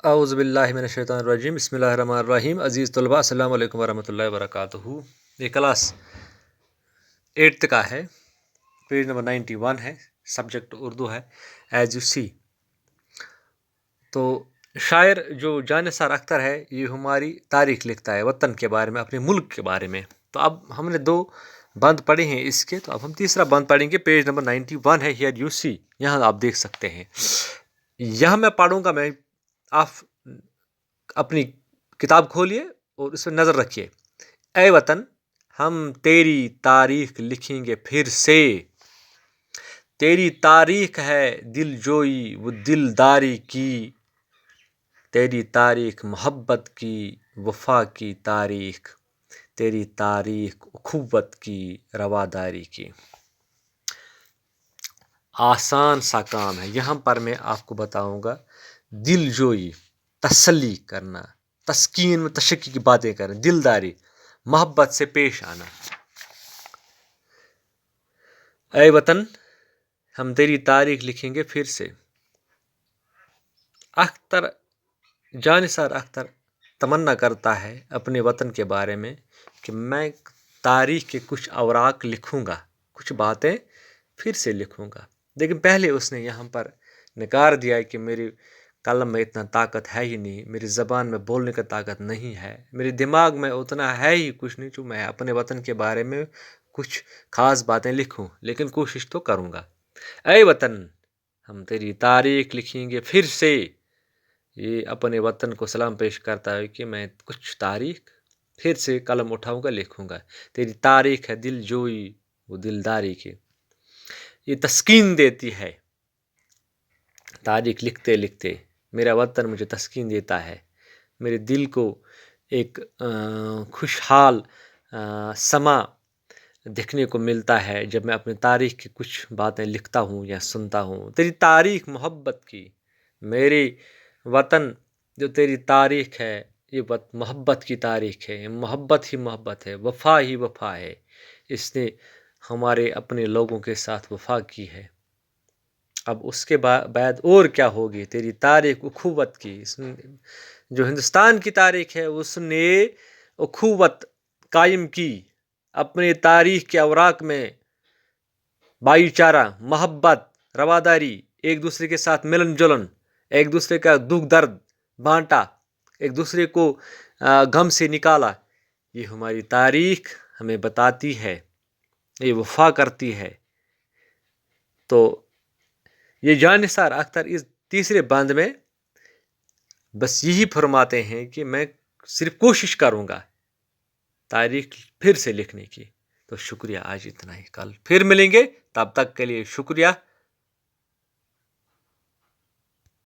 اعوذ باللہ من الشیطان الرجیم بسم اللہ الرحمن الرحیم عزیز طلباء السلام علیکم ورحمۃ اللہ وبرکاتہ۔ یہ کلاس 8th کا ہے، پیج نمبر 91 ہے، سبجیکٹ اردو ہے ایز یو سی۔ تو شاعر جو جانثار اختر ہے یہ ہماری تاریخ لکھتا ہے وطن کے بارے میں، اپنے ملک کے بارے میں۔ تو اب ہم نے 2 بند پڑھے ہیں اس کے، تو اب ہم تیسرا بند پڑھیں گے، پیج نمبر 91 ہے، ہیئر یو سی، یہاں آپ دیکھ سکتے ہیں۔ یہاں میں پڑھوں گا، آپ اپنی کتاب کھولیے اور اس پہ نظر رکھیے۔ اے وطن ہم تیری تاریخ لکھیں گے پھر سے، تیری تاریخ ہے دل جوئی و دلداری کی، تیری تاریخ محبت کی وفا کی تاریخ، تیری تاریخ اخوت کی رواداری کی۔ آسان سا کام ہے، یہاں پر میں آپ کو بتاؤں گا دل جوئی، تسلی کرنا، تسکین میں تشکی کی باتیں کرنا، دلداری، محبت سے پیش آنا۔ اے وطن ہم تیری تاریخ لکھیں گے پھر سے۔ اختر، جانثار اختر تمنا کرتا ہے اپنے وطن کے بارے میں کہ میں تاریخ کے کچھ اوراق لکھوں گا، کچھ باتیں پھر سے لکھوں گا، لیکن پہلے اس نے یہاں پر نکار دیا ہے کہ میری قلم میں اتنا طاقت ہے ہی نہیں، میری زبان میں بولنے کا طاقت نہیں ہے، میرے دماغ میں اتنا ہے ہی کچھ نہیں جو میں اپنے وطن کے بارے میں کچھ خاص باتیں لکھوں، لیکن کوشش تو کروں گا۔ اے وطن ہم تیری تاریخ لکھیں گے پھر سے، یہ اپنے وطن کو سلام پیش کرتا ہے کہ میں کچھ تاریخ پھر سے قلم اٹھاؤں گا، لکھوں گا۔ تیری تاریخ ہے دل جوئی وہ دلداری کی، یہ تسکین دیتی ہے۔ تاریخ لکھتے لکھتے میرا وطن مجھے تسکین دیتا ہے، میرے دل کو ایک خوشحال سما دیکھنے کو ملتا ہے جب میں اپنی تاریخ کی کچھ باتیں لکھتا ہوں یا سنتا ہوں۔ تیری تاریخ محبت کی، میری وطن جو تیری تاریخ ہے یہ محبت کی تاریخ ہے، محبت ہی محبت ہے، وفا ہی وفا ہے، اس نے ہمارے اپنے لوگوں کے ساتھ وفا کی ہے۔ اب اس کے بعد اور کیا ہوگی؟ تیری تاریخ اخوت کی، جو ہندوستان کی تاریخ ہے اس نے اخوت قائم کی، اپنے تاریخ کے اوراق میں بھائی چارہ، محبت، رواداری، ایک دوسرے کے ساتھ ملن جلن، ایک دوسرے کا دکھ درد بانٹا، ایک دوسرے کو غم سے نکالا۔ یہ ہماری تاریخ ہمیں بتاتی ہے، یہ وفا کرتی ہے۔ تو یہ جانثار اختر اس تیسرے بند میں بس یہی فرماتے ہیں کہ میں صرف کوشش کروں گا تاریخ پھر سے لکھنے کی۔ تو شکریہ، آج اتنا ہی، کل پھر ملیں گے، تب تک کے لیے شکریہ۔